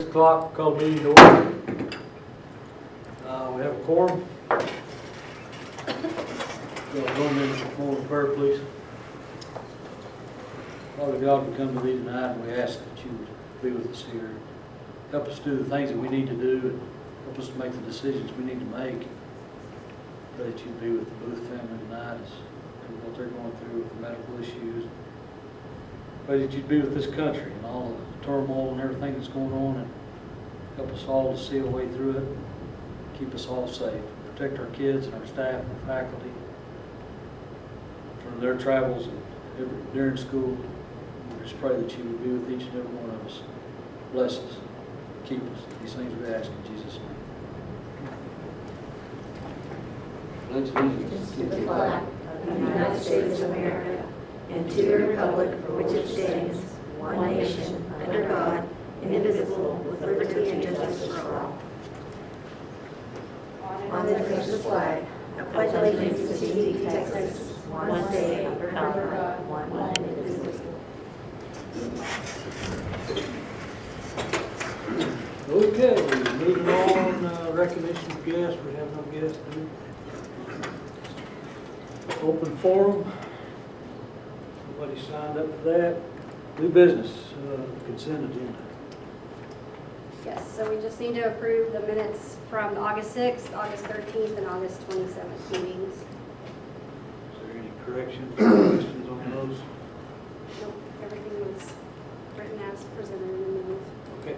O'clock, call the meeting to order. We have a quorum. Go 1 minute before the prayer, please. Father God, we come to thee tonight and we ask that you would be with us here. Help us do the things that we need to do and help us to make the decisions we need to make. Pray that you be with the Booth family tonight as what they're going through with the medical issues. Pray that you'd be with this country and all the turmoil and everything that's going on, and help us all to see a way through it. Keep us all safe. Protect our kids and our staff and our faculty from their travels and during school. We just pray that you would be with each and every one of us. Bless us. Keep us. These things we ask in Jesus' name. Pledge allegiance To the flag of the United States of America and to the republic for which it stands, one nation, under God, indivisible, with liberty and justice for all. On the Texas flag, I pledge allegiance to thee, Texas, one state, under God, one indivisible. Okay, moving on, recognition of guests. We have no guests, do we? Open forum. Nobody signed up for that. New business, consent agenda. Yes, so we just need to approve the minutes from the August 6th, August 13th, and August 27th meetings. Is there any corrections or questions on those? Nope, everything was written as presented in the minutes. Okay.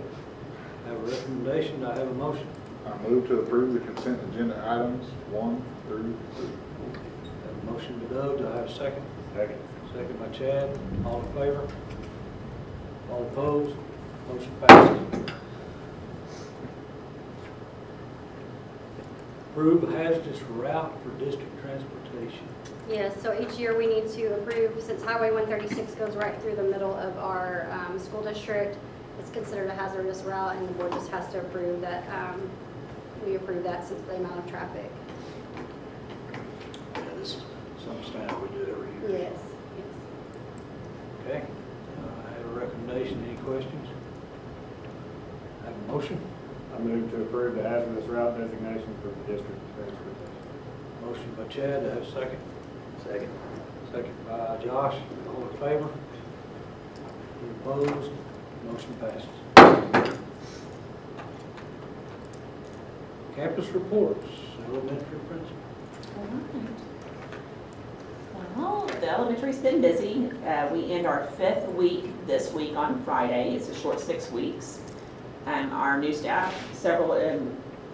I have a recommendation. Do I have a motion? I move to approve the consent agenda items 1 through 3. I have a motion by Doug. Do I have a second? Second. Second by Chad. All in favor? All opposed? Motion passes. Approve a hazardous route for district transportation. Yes, so each year we need to approve, since Highway 136 goes right through the middle of our school district, it's considered a hazardous route, and the board just has to approve that, we approve that since the amount of traffic. Yeah, this is some standard we do every year. Yes. Okay. I have a recommendation. Any questions? I have a motion. I move to approve the hazardous route designation for the district transportation. Motion by Chad. Do I have a second? Second. Second by Josh. All in favor? Any opposed? Motion passes. Campus reports. Elementary principal. Well, the elementary's been busy. We end our 5th week this week on Friday. It's a short 6 weeks. Our new staff, several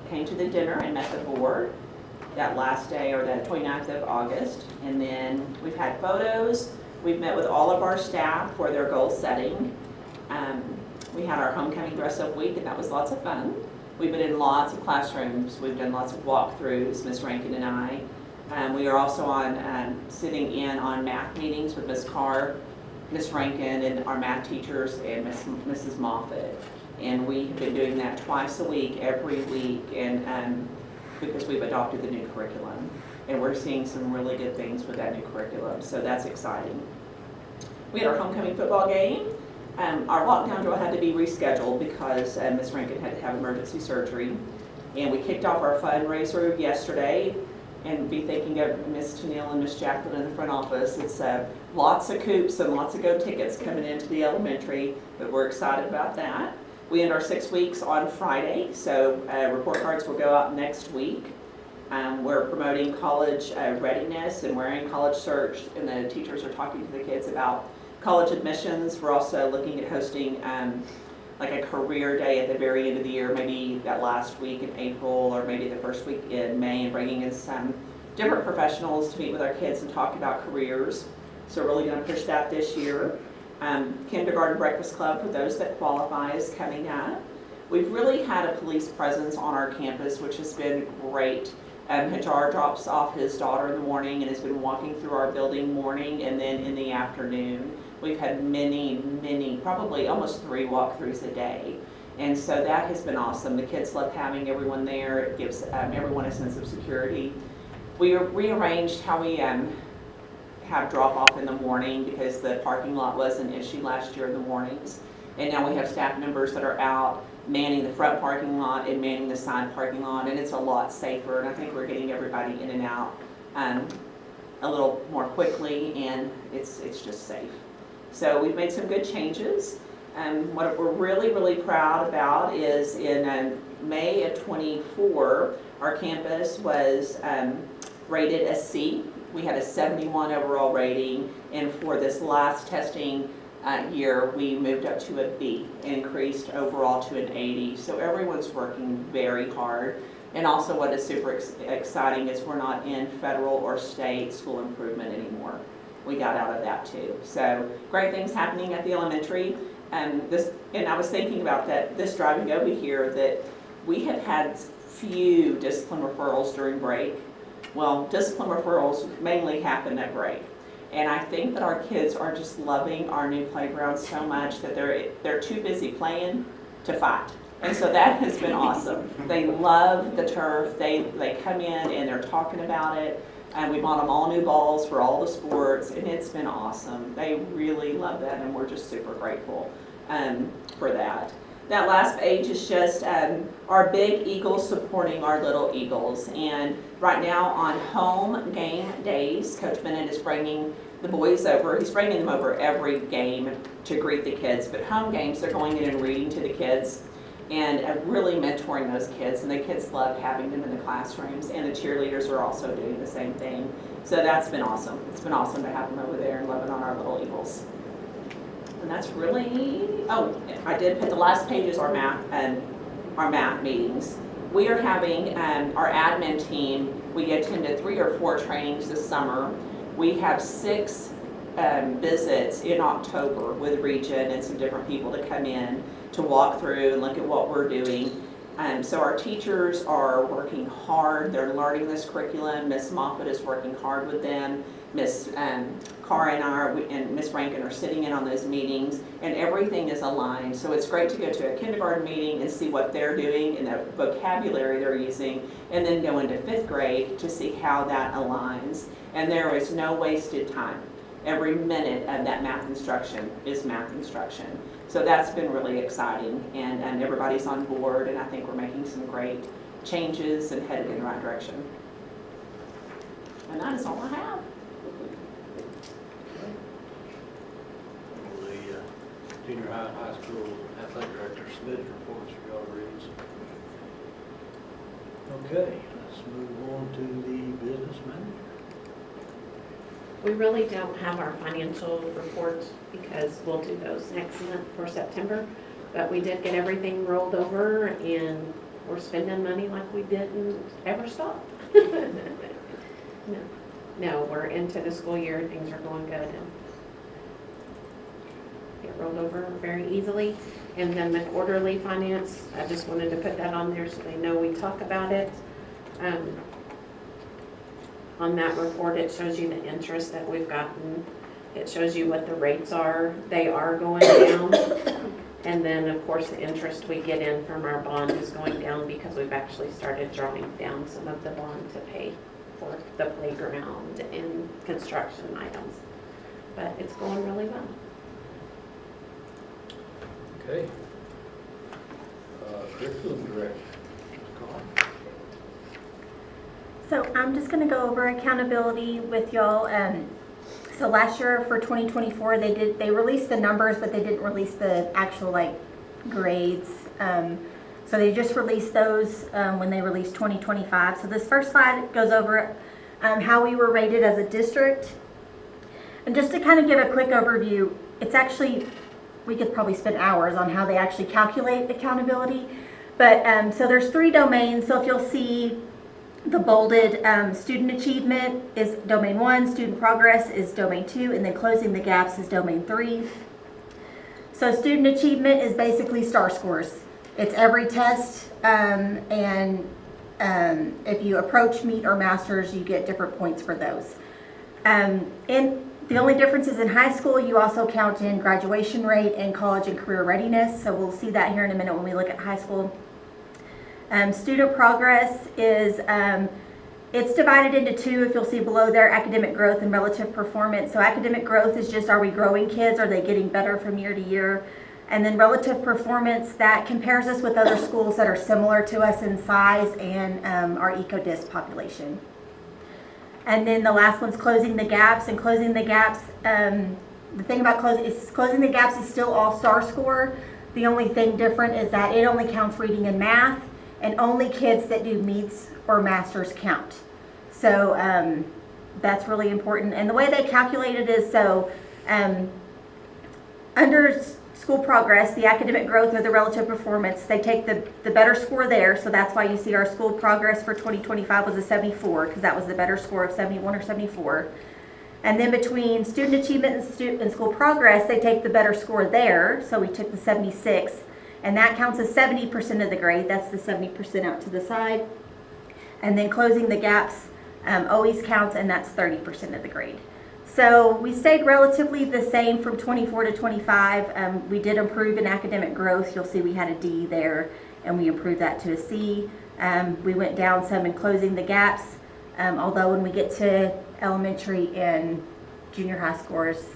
came to the dinner and met the board that last day, or the 29th of August. And then we've had photos. We've met with all of our staff for their goal setting. We had our homecoming dress-up week, and that was lots of fun. We've been in lots of classrooms. We've done lots of walkthroughs, Ms. Rankin and I. We are also on sitting in on math meetings with Ms. Carr, Ms. Rankin, and our math teachers, and Mrs. Moffett. And we have been doing that twice a week, every week, and because we've adopted the new curriculum. And we're seeing some really good things with that new curriculum, so that's exciting. We had our homecoming football game. Our lockdown drill had to be rescheduled because Ms. Rankin had to have emergency surgery. And we kicked off our fundraiser yesterday, and be thinking of Ms. Tennille and Ms. Jacqueline in the front office. It's lots of coops and lots of go tickets coming into the elementary, but we're excited about that. We end our 6 weeks on Friday, so report cards will go out next week. We're promoting college readiness and wearing college search, and the teachers are talking to the kids about college admissions. We're also looking at hosting like a career day at the very end of the year, maybe that last week in April or maybe the first week in May, and bringing in some different professionals to meet with our kids and talk about careers. So we're really going to push that this year. Kindergarten Breakfast Club for those that qualify is coming up. We've really had a police presence on our campus, which has been great. Hajar drops off his daughter in the morning and has been walking through our building morning and then in the afternoon. We've had many, probably almost 3 walkthroughs a day. And so that has been awesome. The kids love having everyone there. It gives everyone a sense of security. We rearranged how we have drop-off in the morning because the parking lot was an issue last year in the mornings. And now we have staff members that are out manning the front parking lot and manning the side parking lot, and it's a lot safer, and I think we're getting everybody in and out a little more quickly, and it's just safe. So we've made some good changes. What we're really, really proud about is in May of '24, our campus was rated a C. We had a 71 overall rating, and for this last testing year, we moved up to a B, increased overall to an 80. So everyone's working very hard. And also what is super exciting is we're not in federal or state school improvement anymore. We got out of that too. So great things happening at the elementary. And I was thinking about that this driving over here, that we have had few discipline referrals during break. Well, discipline referrals mainly happen at break. And I think that our kids are just loving our new playground so much that they're too busy playing to fight. And so that has been awesome. They love the turf. They come in and they're talking about it. And we bought them all new balls for all the sports, and it's been awesome. They really love that, and we're just super grateful for that. That last page is just our big Eagles supporting our little Eagles. And right now on home game days, Coach Bennett is bringing the boys over. He's bringing them over every game to greet the kids. But home games, they're going in and reading to the kids and really mentoring those kids. And the kids love having them in the classrooms. And the cheerleaders are also doing the same thing. So that's been awesome. It's been awesome to have them over there and loving on our little Eagles. And that's really, oh, I did put the last page is our math meetings. We are having our admin team, we attended 3 or 4 trainings this summer. We have 6 visits in October with Region and some different people to come in to walk through and look at what we're doing. So our teachers are working hard. They're learning this curriculum. Miss Moffitt is working hard with them. Miss Cara and Miss Rankin are sitting in on those meetings, and everything is aligned. So it's great to go to a kindergarten meeting and see what they're doing and the vocabulary they're using, and then go into 5th grade to see how that aligns. And there is no wasted time. Every minute of that math instruction is math instruction. So that's been really exciting, and everybody's on board, and I think we're making some great changes and headed in the right direction. And that is all I have. The junior high and high school athletic director submitted reports for y'all to read. Okay, let's move on to the business manager. We really don't have our financial reports because we'll do those next month for September. But we did get everything rolled over, and we're spending money like we didn't ever stop. No, we're into the school year. Things are going good and get rolled over very easily. And then the quarterly finance, I just wanted to put that on there so they know we talk about it. On that report, it shows you the interest that we've gotten. It shows you what the rates are. They are going down. And then, of course, the interest we get in from our bond is going down because we've actually started drawing down some of the bond to pay for the playground and construction items. But it's going really well. Okay. Curriculum director. So I'm just going to go over accountability with y'all. So last year for 2024, they released the numbers, but they didn't release the actual grades. So they just released those when they released 2025. So this first slide goes over how we were rated as a district. And just to kind of give a quick overview, it's actually, we could probably spend hours on how they actually calculate accountability. But so there's 3 domains. So if you'll see the bolded, student achievement is domain 1, student progress is domain 2, and then closing the gaps is domain 3. So student achievement is basically STAR scores. It's every test, and if you approach, meet, or masters, you get different points for those. And the only difference is in high school, you also count in graduation rate and college and career readiness. So we'll see that here in a minute when we look at high school. Student progress is, it's divided into 2, if you'll see below there, academic growth and relative performance. So academic growth is just, are we growing kids? Are they getting better from year to year? And then relative performance, that compares us with other schools that are similar to us in size and our EcoDIS population. And then the last one's closing the gaps. And closing the gaps, the thing about closing the gaps is still all-star score. The only thing different is that it only counts reading and math, and only kids that do meets or masters count. So that's really important. And the way they calculate it is so under school progress, the academic growth or the relative performance, they take the better score there. So that's why you see our school progress for 2025 was a 74, because that was the better score of 71 or 74. And then between student achievement and school progress, they take the better score there. So we took the 76, and that counts as 70% of the grade. That's the 70% out to the side. And then closing the gaps always counts, and that's 30% of the grade. So we stayed relatively the same from 24 to 25. We did improve in academic growth. You'll see we had a D there, and we improved that to a C. We went down some in closing the gaps, although when we get to elementary and junior high scores,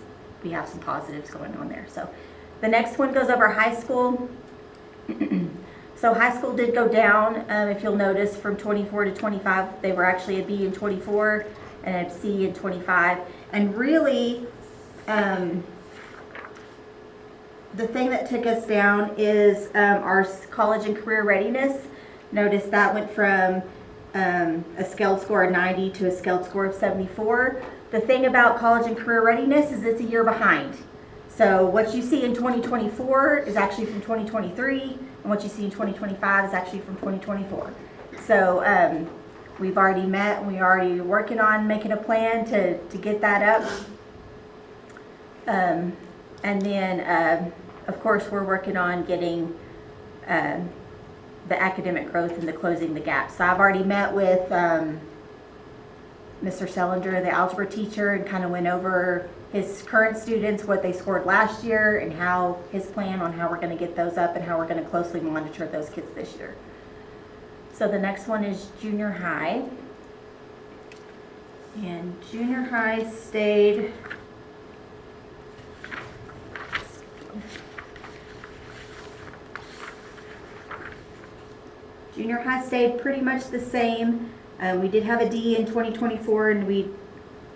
we have some positives going on there. So the next one goes over high school. So high school did go down, if you'll notice, from 24 to 25. They were actually a B in 24 and a C in 25. And really, the thing that took us down is our college and career readiness. Notice that went from a scaled score of 90 to a scaled score of 74. The thing about college and career readiness is it's a year behind. So what you see in 2024 is actually from 2023, and what you see in 2025 is actually from 2024. So we've already met, and we're already working on making a plan to get that up. And then, of course, we're working on getting the academic growth and the closing the gap. So I've already met with Mr. Sellinger, the algebra teacher, and kind of went over his current students, what they scored last year, and how his plan on how we're going to get those up and how we're going to closely monitor those kids this year. So the next one is junior high. And junior high stayed pretty much the same. We did have a D in 2024, and we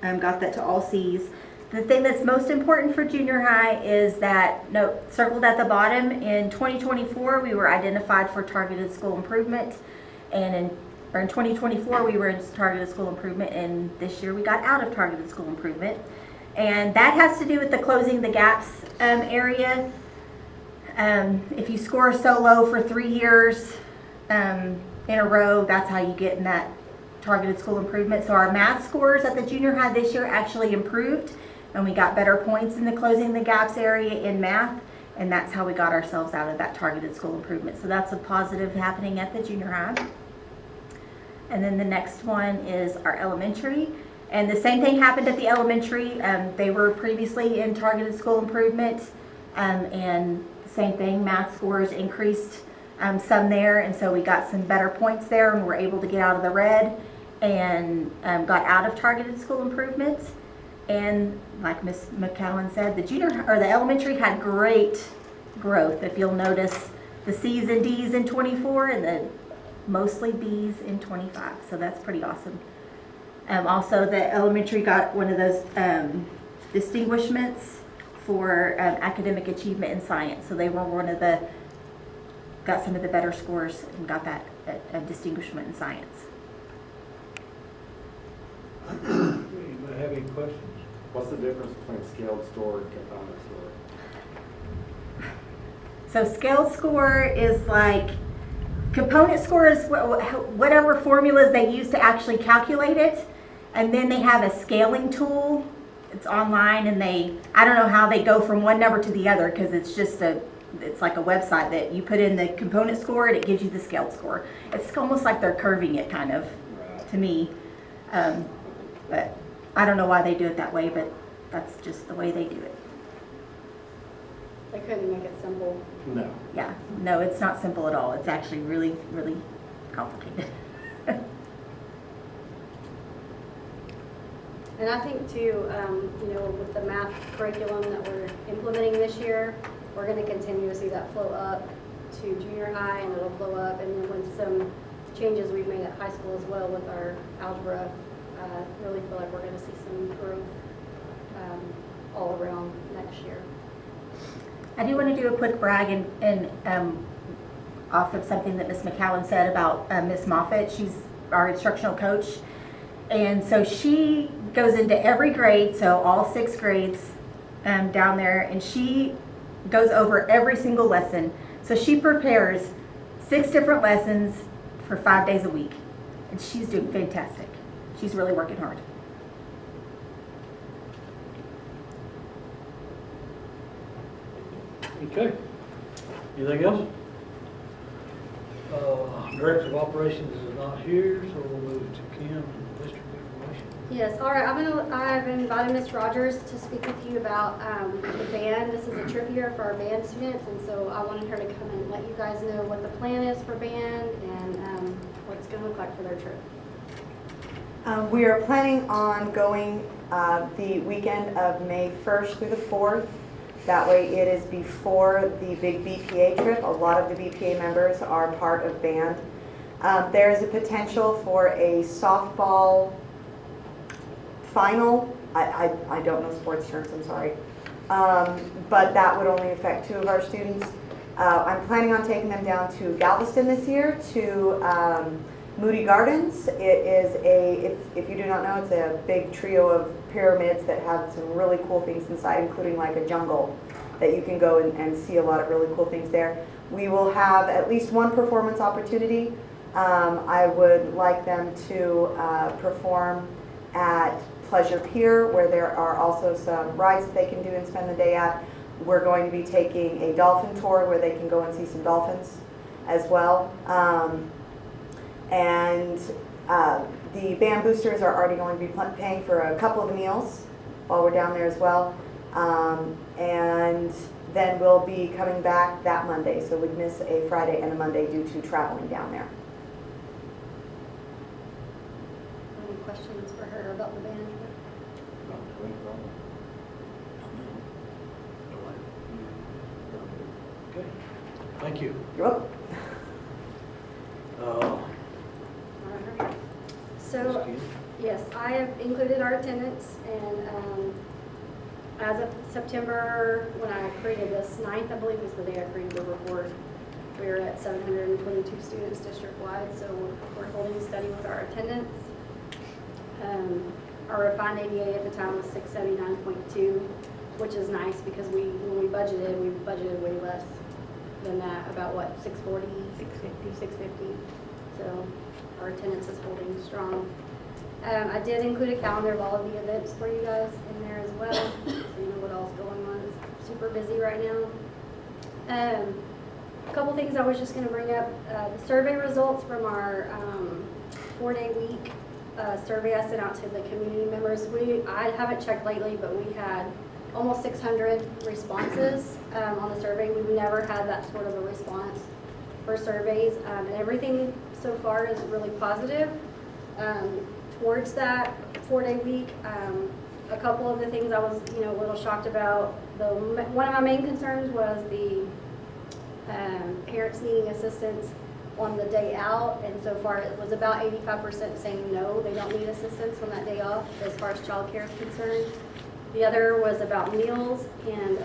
got that to all C's. The thing that's most important for junior high is that, circled at the bottom, in 2024 we were identified for targeted school improvement, and in 2024 we were in targeted school improvement, and this year we got out of targeted school improvement. And that has to do with the closing the gaps area. If you score so low for 3 years in a row, that's how you get in that targeted school improvement. So our math scores at the junior high this year actually improved, and we got better points in the closing the gaps area in math, and that's how we got ourselves out of that targeted school improvement. So that's a positive happening at the junior high. And then the next one is our elementary, and the same thing happened at the elementary. They were previously in targeted school improvement, and same thing, math scores increased some there, and so we got some better points there, and were able to get out of the red and got out of targeted school improvements. And like Ms. McCowan said, the elementary had great growth. If you'll notice, the C's and D's in 24 and the mostly B's in 25. So that's pretty awesome. Also, the elementary got one of those distinguishments for academic achievement in science. So they were got some of the better scores and got that distinguishment in science. Anybody have any questions? What's the difference between scaled score and component score? So scaled score is like, component score is whatever formulas they use to actually calculate it. And then they have a scaling tool. It's online, and I don't know how they go from one number to the other, because it's like a website that you put in the component score and it gives you the scaled score. It's almost like they're curving it kind of, to me. But I don't know why they do it that way, but that's just the way they do it. They couldn't make it simple. No. Yeah, no, it's not simple at all. It's actually really, really complicated. And I think too, with the math curriculum that we're implementing this year, we're gonna continue to see that flow up to junior high, and it'll flow up, and then with some changes we've made at high school as well with our algebra, really feel like we're gonna see some growth all around next year. I do want to do a quick brag and off of something that Ms. McCowan said about Ms. Moffitt. She's our instructional coach. And so she goes into every grade, so all 6 grades down there, and she goes over every single lesson. So she prepares 6 different lessons for 5 days a week. And she's doing fantastic. She's really working hard. Okay. Anything else? Director of Operations is not here, so we'll move to Kim, district information. Yes, all right, I've invited Ms. Rogers to speak with you about the band. This is a trip year for our band students, and so I wanted her to come and let you guys know what the plan is for band and what it's gonna look like for their trip. We are planning on going the weekend of May 1st through the 4th. That way it is before the big BPA trip. A lot of the BPA members are part of band. There is a potential for a softball final. I don't know sports terms, I'm sorry. But that would only affect 2 of our students. I'm planning on taking them down to Galveston this year to Moody Gardens. It is if you do not know, it's a big trio of pyramids that have some really cool things inside, including like a jungle that you can go and see a lot of really cool things there. We will have at least 1 performance opportunity. I would like them to perform at Pleasure Pier, where there are also some rides that they can do and spend the day at. We're going to be taking a dolphin tour where they can go and see some dolphins as well. And the band boosters are already going to be paying for a couple of meals while we're down there as well. And then we'll be coming back that Monday, so we'd miss a Friday and a Monday due to traveling down there. Any questions for her about the band? Okay. Thank you. You're welcome. So, yes, I have included our attendance, and as of September, when I created this 9th, I believe was the day I created the report, we were at 722 students district-wide, so we're holding steady with our attendance. Our refined ADA at the time was 679.2, which is nice because when we budgeted way less than that, about what, 640? 650. So our attendance is holding strong. I did include a calendar of all of the events for you guys in there as well, so you know what all's going on. It's super busy right now. A couple things I was just going to bring up. The survey results from our 4-day week survey I sent out to the community members. I haven't checked lately, but we had almost 600 responses on the survey. We've never had that sort of a response for surveys, and everything so far is really positive towards that 4-day week. A couple of the things I was, a little shocked about. One of my main concerns was the parents needing assistance on the day out, and so far it was about 85% saying no, they don't need assistance on that day off as far as childcare is concerned. The other was about meals, and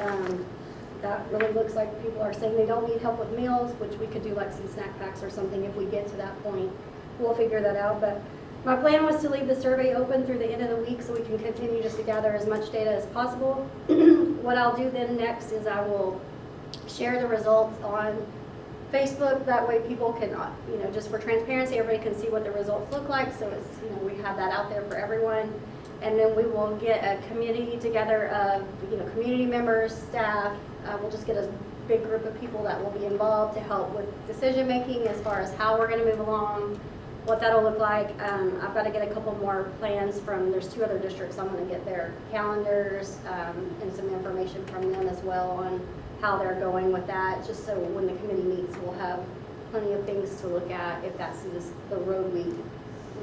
that really looks like people are saying they don't need help with meals, which we could do like some snack packs or something if we get to that point. We'll figure that out, but my plan was to leave the survey open through the end of the week so we can continue just to gather as much data as possible. What I'll do then next is I will share the results on Facebook. That way people can, just for transparency, everybody can see what the results look like. So it's, we have that out there for everyone. And then we will get a committee together of, community members, staff. We'll just get a big group of people that will be involved to help with decision making as far as how we're going to move along, what that'll look like. I've got to get a couple more plans there's 2 other districts. I'm going to get their calendars and some information from them as well on how they're going with that, just so when the committee meets, we'll have plenty of things to look at if that's the road we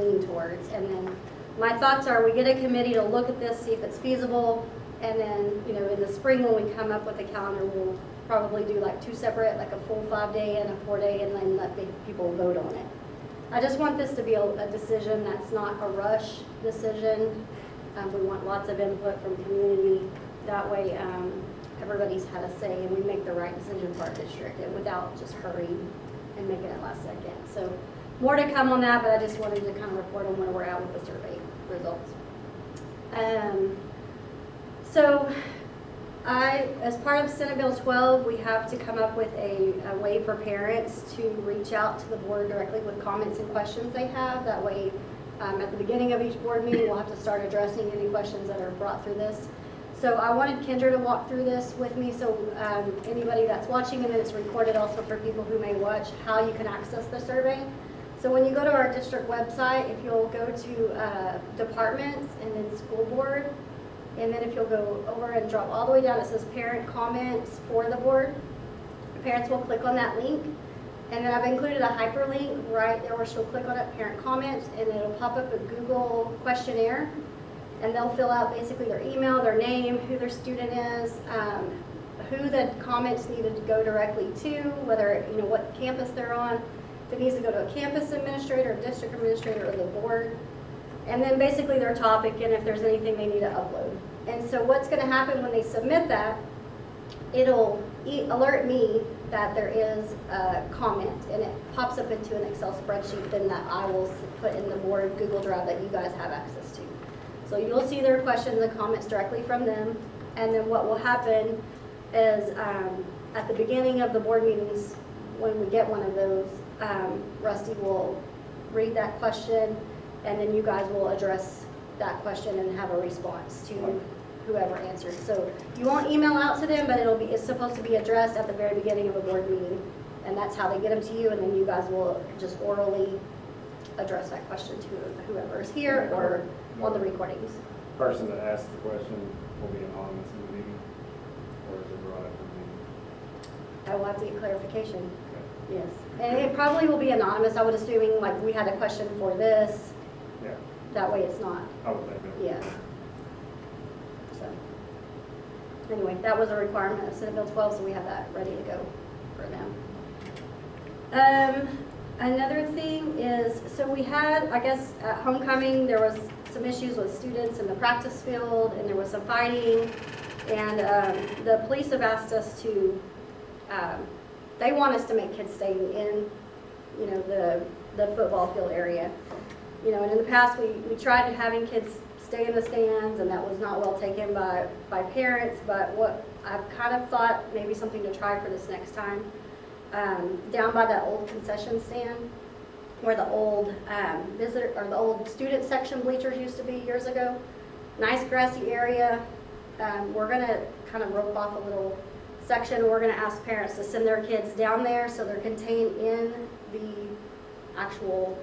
lean towards. And then my thoughts are we get a committee to look at this, see if it's feasible, and then, in the spring when we come up with a calendar, we'll probably do like 2 separate, like a full 5-day and a 4-day, and then let people vote on it. I just want this to be a decision that's not a rush decision. We want lots of input from community. That way, everybody's had a say and we make the right decision for our district and without just hurrying and making it last second. So more to come on that, but I just wanted to kind of report on where we're at with the survey results. So as part of Senate Bill 12, we have to come up with a way for parents to reach out to the board directly with comments and questions they have. That way, at the beginning of each board meeting, we'll have to start addressing any questions that are brought through this. So I wanted Kendra to walk through this with me, so anybody that's watching, and it's recorded also for people who may watch, how you can access the survey. So when you go to our district website, if you'll go to departments and then school board, and then if you'll go over and drop all the way down, it says parent comments for the board. Parents will click on that link, and then I've included a hyperlink right there where she'll click on it, parent comments, and it'll pop up a Google questionnaire, and they'll fill out basically their email, their name, who their student is, who the comments needed to go directly to, whether, what campus they're on, if it needs to go to a campus administrator, a district administrator, or the board, and then basically their topic and if there's anything they need to upload. And so what's going to happen when they submit that, it'll alert me that there is a comment, and it pops up into an Excel spreadsheet then that I will put in the board Google Drive that you guys have access to. So you'll see their questions and comments directly from them, and then what will happen is at the beginning of the board meetings, when we get one of those, Rusty will read that question, and then you guys will address that question and have a response to whoever answered. So you won't email out to them, but it's supposed to be addressed at the very beginning of a board meeting, and that's how they get them to you, and then you guys will just orally address that question to whoever is here or on the recordings. The person that asks the question will be anonymous in the meeting, or is it brought up in the meeting? I will have to get clarification. Yes, and it probably will be anonymous. I would assuming like we had a question for this. Yeah, That way it's not. I would think that. Yeah. So, anyway, that was a requirement of Senate Bill 12, so we have that ready to go for them. Another thing is, so we had, I guess, at homecoming, there was some issues with students in the practice field, and there was some fighting, and the police have asked us to, they want us to make kids stay in, the football field area. And in the past, we tried having kids stay in the stands, and that was not well taken by parents, but what I've kind of thought maybe something to try for this next time, down by that old concession stand, where the old visitor or the old student section bleachers used to be years ago. Nice grassy area. We're gonna kind of rope off a little section. We're gonna ask parents to send their kids down there so they're contained in the actual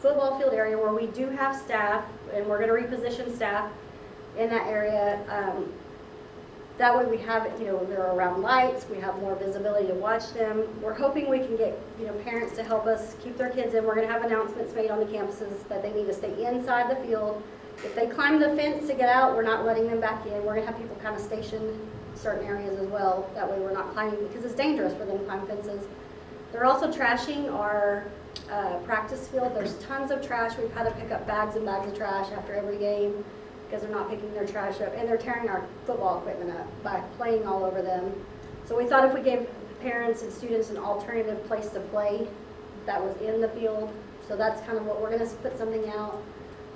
football field area where we do have staff, and we're gonna reposition staff in that area. That way we have, they're around lights, we have more visibility to watch them. We're hoping we can get, parents to help us keep their kids in. We're gonna have announcements made on the campuses that they need to stay inside the field. If they climb the fence to get out, we're not letting them back in. We're gonna have people kind of stationed in certain areas as well. That way we're not climbing, because it's dangerous for them to climb fences. They're also trashing our practice field. There's tons of trash. We've had to pick up bags and bags of trash after every game, because they're not picking their trash up, and they're tearing our football equipment up by playing all over them. So we thought if we gave parents and students an alternative place to play that was in the field, so that's kind of what we're going to put something out,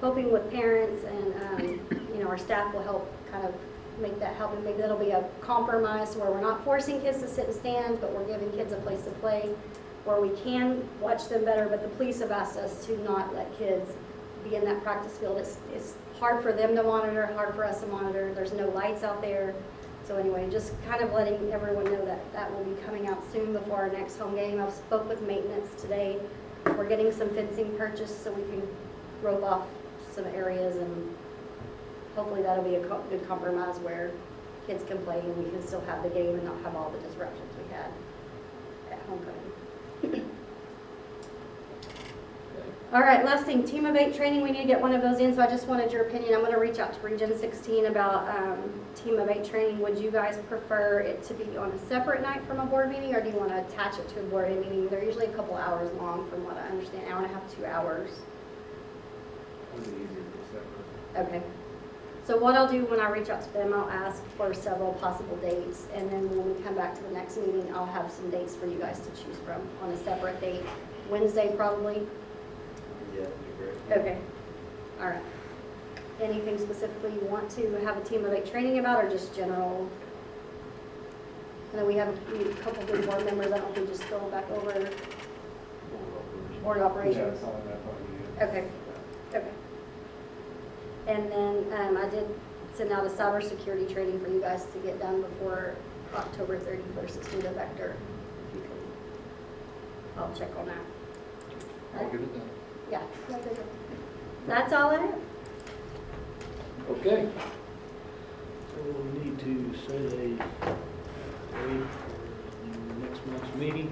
hoping with parents and our staff will help kind of make that happen. Maybe that'll be a compromise where we're not forcing kids to sit in stands, but we're giving kids a place to play where we can watch them better. But the police have asked us to not let kids be in that practice field. It's hard for them to monitor, hard for us to monitor. There's no lights out there. So anyway, just kind of letting everyone know that that will be coming out soon before our next home game. I've spoke with maintenance today. We're getting some fencing purchased so we can rope off some areas, and hopefully that'll be a good compromise where kids can play and we can still have the game and not have all the disruptions we had at homecoming. All right, last thing, Team of 8 training, we need to get one of those in, so I just wanted your opinion. I'm going to reach out to Region 16 about Team of 8 training. Would you guys prefer it to be on a separate night from a board meeting, or do you want to attach it to a board meeting? They're usually a couple hours long, from what I understand, hour and a half, 2 hours. It'd be easier to separate. Okay. So what I'll do when I reach out to them, I'll ask for several possible dates, and then when we come back to the next meeting, I'll have some dates for you guys to choose from on a separate date. Wednesday, probably? Yeah, that'd be great. Okay, all right. Anything specifically you want to have a Team of 8 training about, or just general? I know we have a couple good board members, I don't think just go back over board Yeah, operations. it's all in that part of the. Okay, okay. And then I did send out a cybersecurity training for you guys to get done before October 31st, it's through the Vector. If you can, I'll check on that. I'll get it done. Yeah, that's all I have. Okay. So we need to set a date for next month's meeting.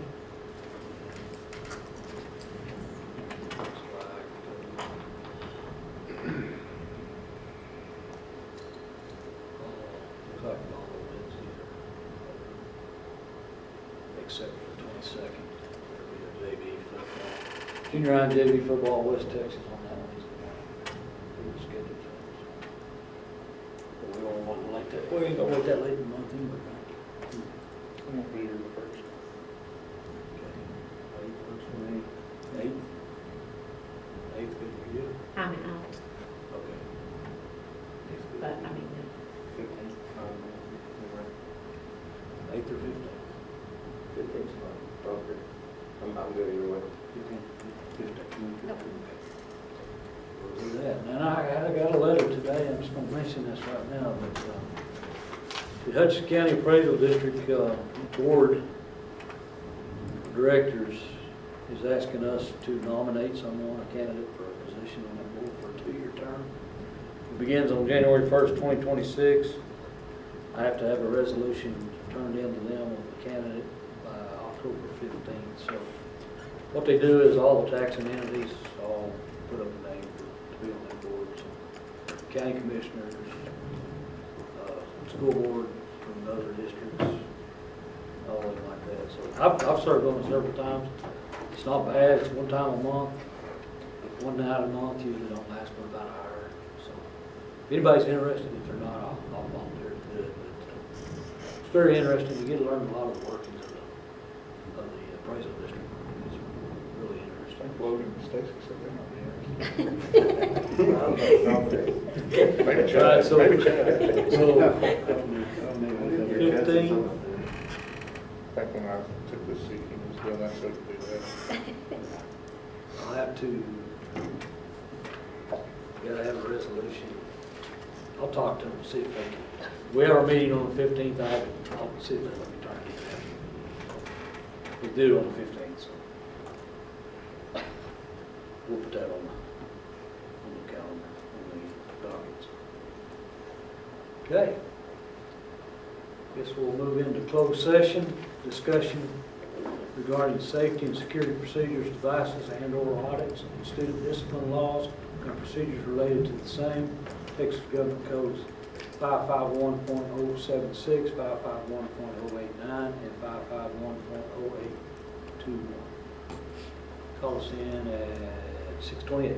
Looks like all Wednesday, except for the 22nd, there'll be a JV football. Junior high and JV football, West Texas on that Wednesday. We were scheduled for. But we don't want to wait that, we ain't gonna wait that late in the month anyway, right? I won't be here the first. Okay. Eight? Eight's good for you? I'm out, Okay. but I mean, 15th, Eighth or 15th? 15th, okay. I'm good either way. 15th. Nope. We'll do that. And I got a letter today, I'm just gonna mention this right now, but, the Hutchinson County Appraisal District, Board of Directors is asking us to nominate someone, a candidate for a position on that board for a 2-year term. It begins on January 1st, 2026. I have to have a resolution turned in to them of the candidate by October 15th. So what they do is all the taxing entities all put up a name to be on that board. So county commissioners, school board from the other districts, all of them like that. So I've served on it several times. It's not bad, it's one time a month. One night a month, usually don't last but about an hour. So if anybody's interested, if they're not, I'll volunteer to do it. But it's very interesting, you get to learn a lot of the workings of the appraisal district. It's really I interesting. think Logan and Stacy said they might be interested. Maybe Right, Chad, so- maybe Chad. So, 15. Back when I took this seat, he was doing that, so he could do that. I'll have to, gotta have a resolution. I'll talk to them, see if they can. We have our meeting on the 15th, I'll see if they let me turn it in. We do it on the 15th, so. We'll put that on the calendar, on the dockets. Okay. Guess we'll move into closed session, discussion regarding safety and security procedures, devices, and/or audits, and student discipline laws and procedures related to the same. Texas Government Codes 551.076, 551.089, and 551.0821. Call us in at 6:28.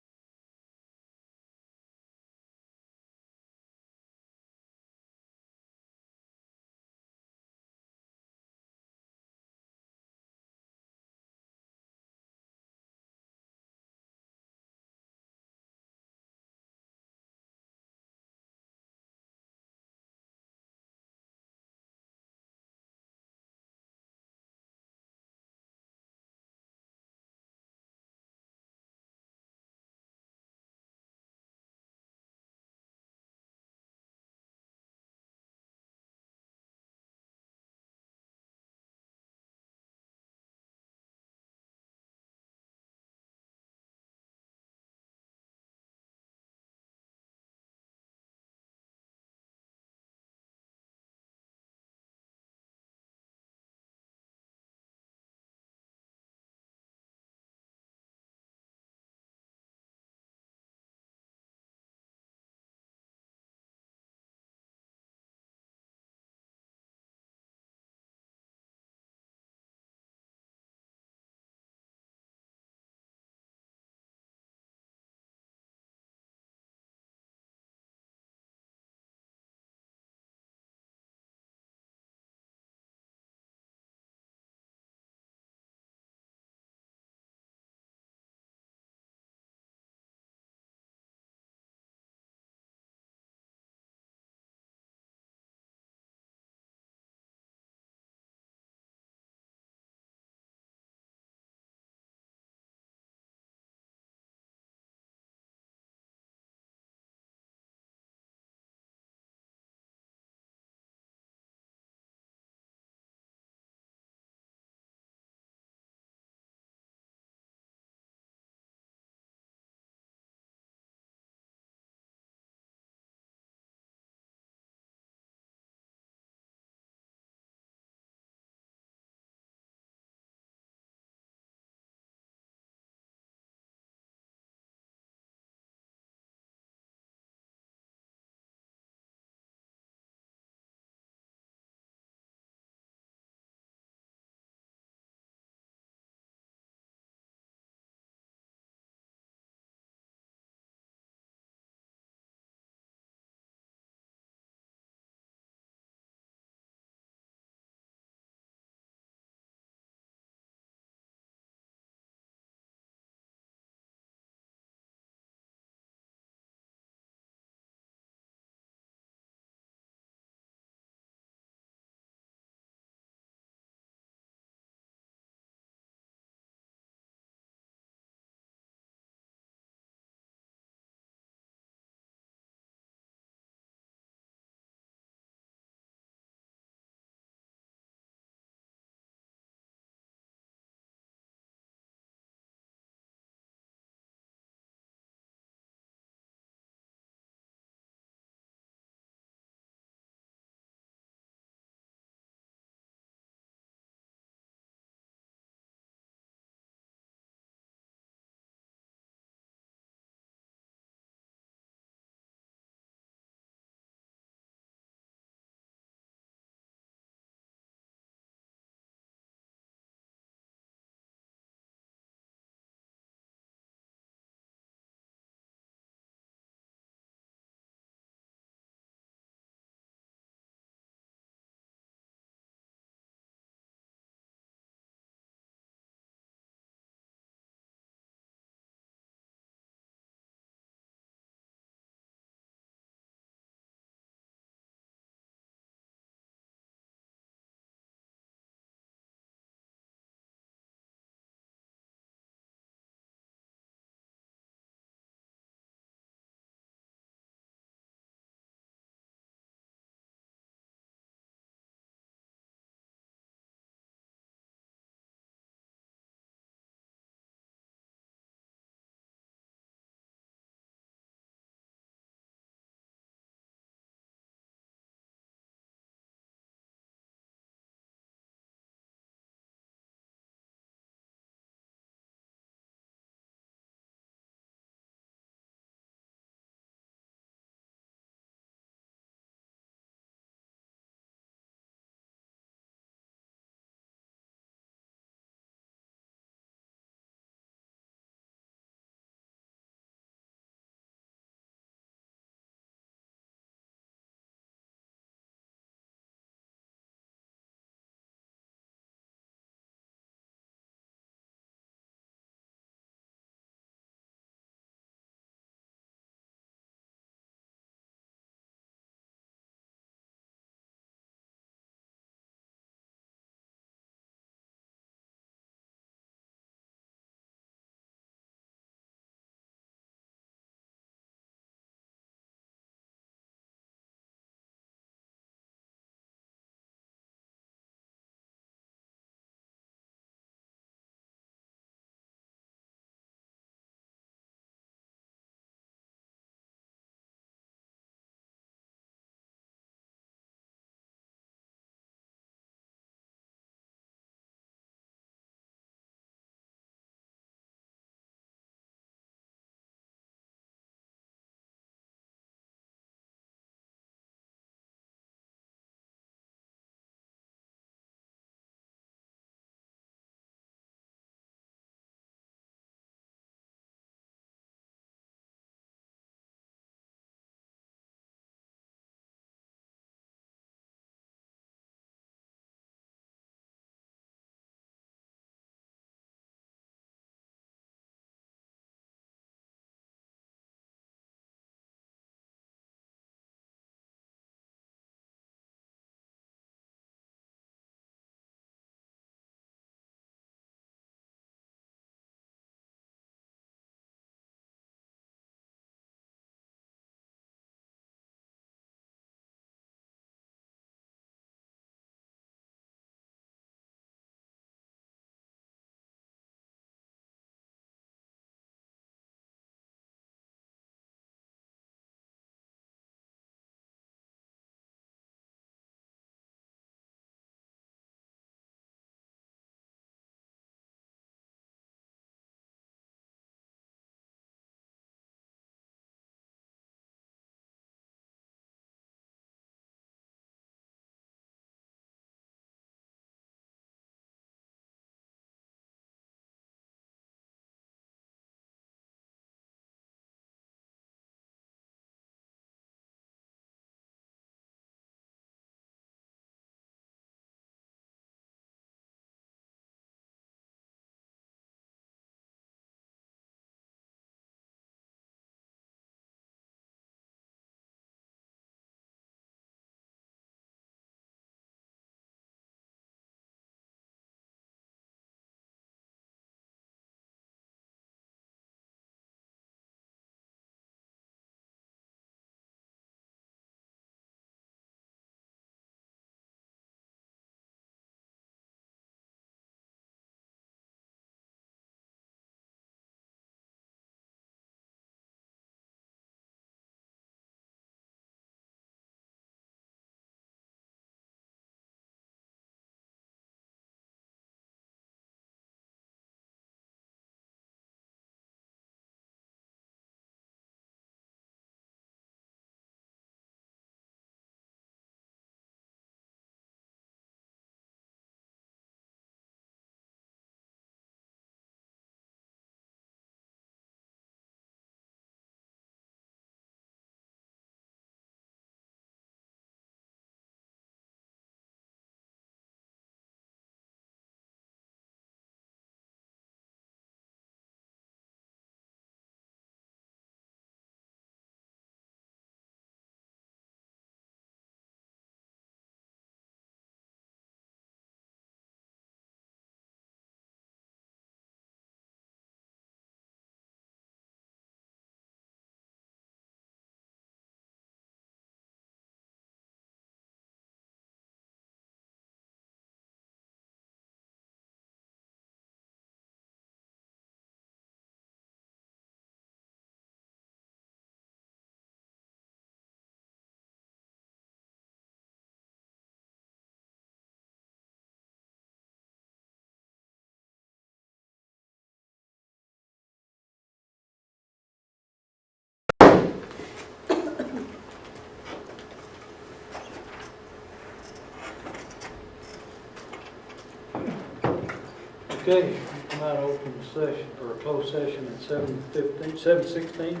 Okay, we come out of open session, or closed session at 7:16.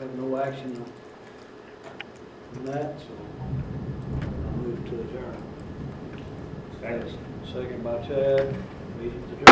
Have no action on that, so I'll move to adjourn. Thanks. Second by Chad, meeting's adjourned.